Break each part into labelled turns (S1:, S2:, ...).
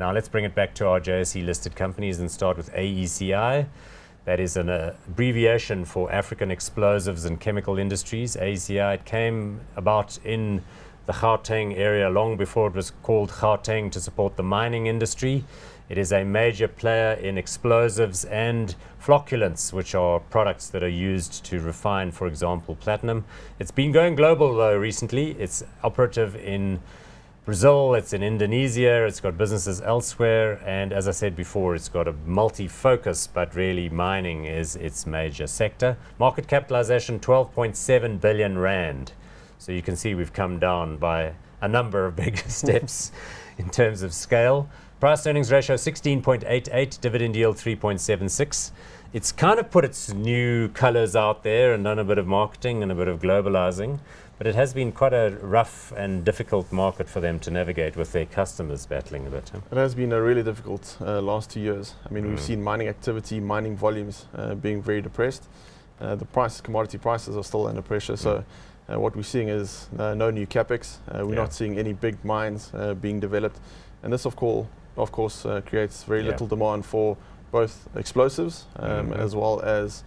S1: Now let's bring it back to our JSE listed companies and start with AECI. That is an abbreviation for African Explosives and Chemical Industries. AECI, it came about in the Gauteng area long before it was called Gauteng to support the mining industry. It is a major player in explosives and flocculants, which are products that are used to refine, for example, platinum. It's been going global though recently. It's operative in Brazil, it's in Indonesia, it's got businesses elsewhere, and as I said before, it's got a multi-focus, but really mining is its major sector. Market capitalization, 12.7 billion rand. So you can see we've come down by a number of big steps in terms of scale. Price earnings ratio 16.88, dividend yield 3.76. It's kind of put its new colors out there and done a bit of marketing and a bit of globalizing, but it has been quite a rough and difficult market for them to navigate with their customers battling a bit.
S2: It has been a really difficult last 2 years. I mean, we've seen mining activity, mining volumes being very depressed. Commodity prices are still under pressure. So what we're seeing is no new capex. We're not seeing any big mines being developed. And this, of course, creates very little demand for both explosives as well as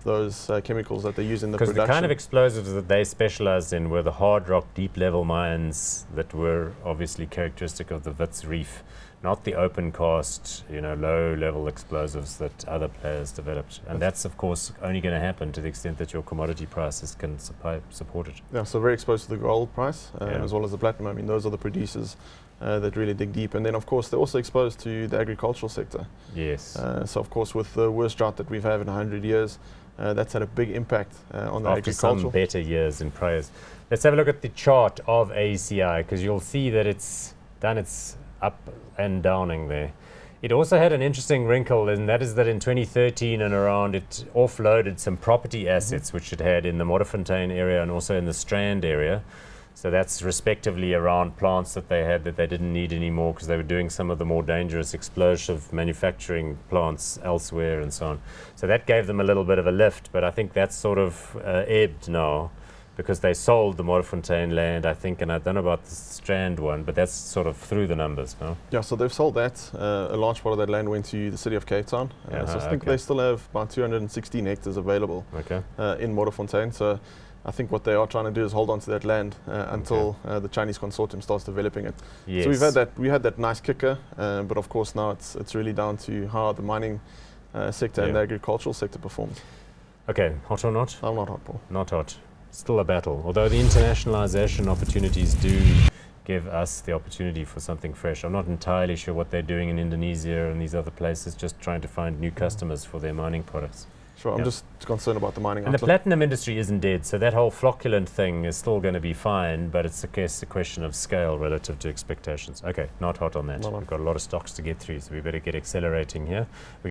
S2: those chemicals that they use in the production.
S1: Because the kind of explosives that they specialized in were the hard rock, deep level mines that were obviously characteristic of the Wits Reef, not the open cast, low level explosives that other players developed. And that's of course only going to happen to the extent that your commodity prices can support it.
S2: Yeah, so very exposed to the gold price as well as the platinum. I mean, those are the producers that really dig deep. And then of course they're also exposed to the agricultural sector.
S1: Yes.
S2: So of course with the worst drought that we've had in 100 years, that's had a big impact on the agricultural.
S1: After some better years in priors. Let's have a look at the chart of AECI, because you'll see that it's done its up and downing there. It also had an interesting wrinkle, and that is that in 2013 and around, it offloaded some property assets which it had in the Modderfontein area and also in the Strand area. So that's respectively around plants that they had that they didn't need anymore because they were doing some of the more dangerous explosive manufacturing plants elsewhere and so on. So that gave them a little bit of a lift, but I think that's sort of ebbed now because they sold the Modderfontein land, I think, and I don't know about the Strand one, but that's sort of through the numbers now.
S2: Yeah, so they've sold that. A large part of that land went to the city of Cape Town. So I think they still have about 216 hectares available in Modderfontein. So I think what they are trying to do is hold on to that land until the Chinese consortium starts developing it.
S1: Yes.
S2: So we had that nice kicker, but of course now it's really down to how the mining sector and the agricultural sector performs.
S1: Okay, hot or not?
S2: I'm not hot, Paul.
S1: Not hot. Still a battle. Although the internationalization opportunities do give us the opportunity for something fresh. I'm not entirely sure what they're doing in Indonesia and these other places, just trying to find new customers for their mining products.
S2: Sure, I'm just concerned about the mining
S1: outlook. And the platinum industry isn't dead, so that whole flocculant thing is still going to be fine, but it's a question of scale relative to expectations. Okay, not hot on that. We've got a lot of stocks to get through, so we better get accelerating here.